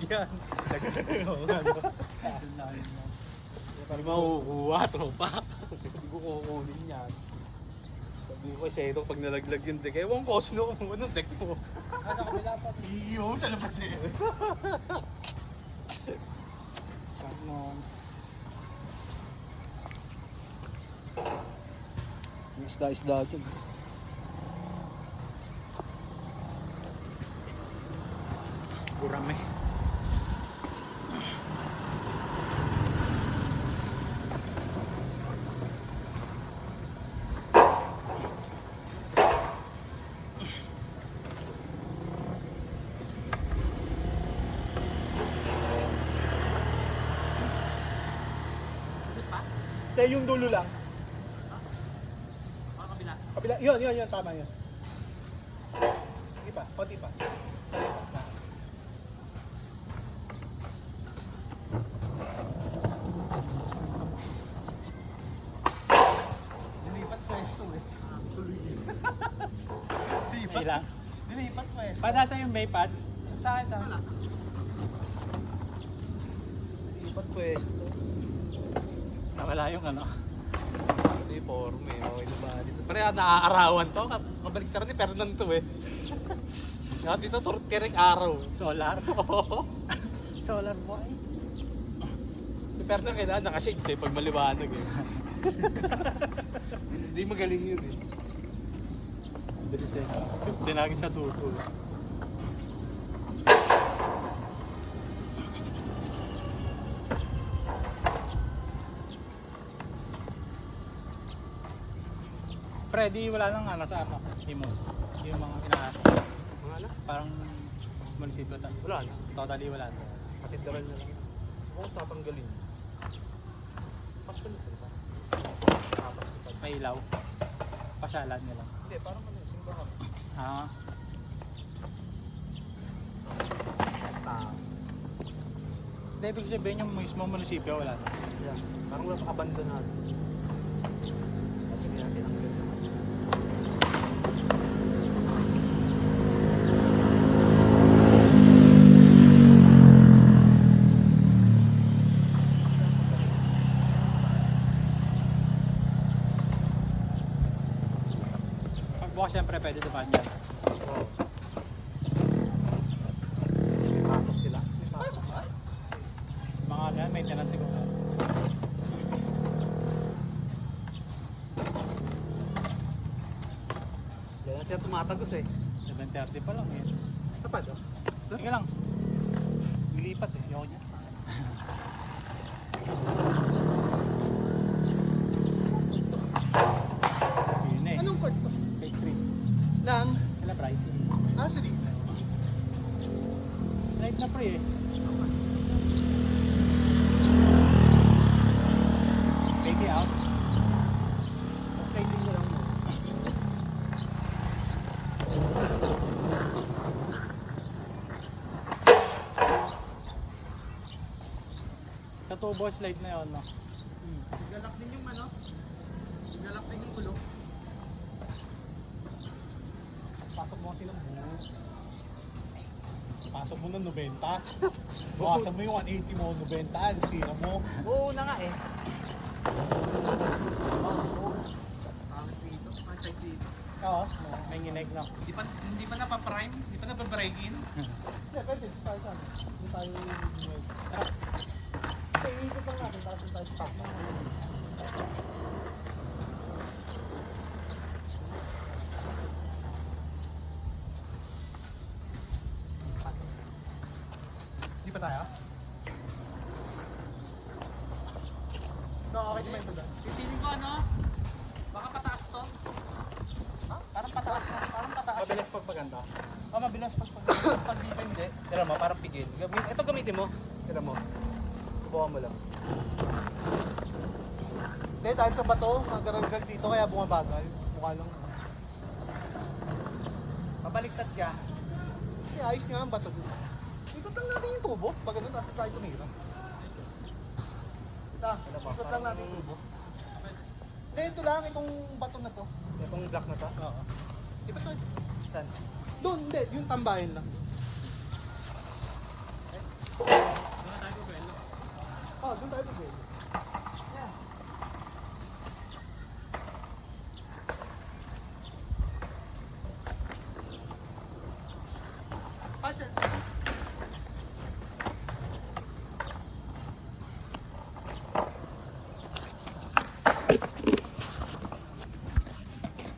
yan. Oo nga, no? Hindi makukuha, tropa. Hindi ko kukunin yan. Sabi ko siya ito pag nalaglag yung deck. Ewan ko, sino kung ano deck mo. Sa kabila pa. Iyo, sa labas eh. Ano? Yung isda-isda dyan. Gurame. Te, yung dulo lang. Kabila. Kabila, yun, tama yun. Sige pa, konti pa. Dilipat pwesto eh. Tuloy yun. Ay lang. Dilipat pwesto. Pad, nasa yung may pad? Sa akin, sa akin. Dilipat pwesto. Nawala yung ano. Ito yung form eh, okay na ba dito? Pero naaarawan to, kabalik ka rin ni Fernando eh. Kaya dito turot ka rin araw. Solar. Solar boy. Si Fernando kailangan naka-shades eh, pag maliwanag eh. Hindi magaling yun eh. Bilis eh. Dinagin sa tuto. Pre, di wala nang ano sa ano, Imos. Yung mga inaano. Mga na? Parang munisipyo ta. Wala na. Totally wala na. Katedral na lang. Oo, tatanggalin. Pasko nito ba? Pasko. May ilaw. Pasyalan niya lang. Hindi, parang ano, simbahan. Ah. Hindi, ibig sabihin yung mismo munisipyo wala na. Yan. Parang wala pa abandonado. Kasi kaya tinanggal naman. Pagbukas syempre pwede dumaan yan. Oo. Pasok sila. Pasok ba? Mga ano yan, maintenance siguro. Yan na siya tumatagos eh. 7:30 pa lang eh. Tapad oh. Sige lang. Lilipat eh, yoko niya. Yun eh. Anong court to? Take 3. Nang? Kailan price? Sa di. Live na pre eh. Take it out. Okay din lang mo. Sa tubo slide na yun, no? Galak din yung ano? Galak din yung ulo. Pasok mo kasi ng buo. Pasok mo ng 90. Bawasan mo yung 180 mo, 90. Tira mo. Oo na nga eh. Pangit dito. Pangit dito. Oo, may nginig na. Hindi pa napaprime? Hindi pa napabreak in? Hindi, pwede. Tayo saan? Hindi tayo Tara. Kasi ikot lang natin. Tapos tayo sa top. Di pa tayo? No, okay si Mike ba? Pipili ko ano? Baka pataas to? Ha? Parang pataas na. Parang pataas. Mabilis pagpaganda. Mabilis pag dito hindi. Tira mo, parang pigil. Ito gamitin mo. Tira mo. Buka mo lang. Hindi, dahil sa bato, magarangal dito kaya bumabagal. Mukha lang. Pabaliktad ka. Hindi, ayos nga ang bato. Ikot lang natin yung tubo. Pag ganun, nasa tayo tumira. Ikot lang natin yung tubo. Hindi, ito lang, itong bato na to. Itong black na to? Oo. Iba to. Saan? Doon, hindi. Yung tambahin lang. Doon tayo bigay.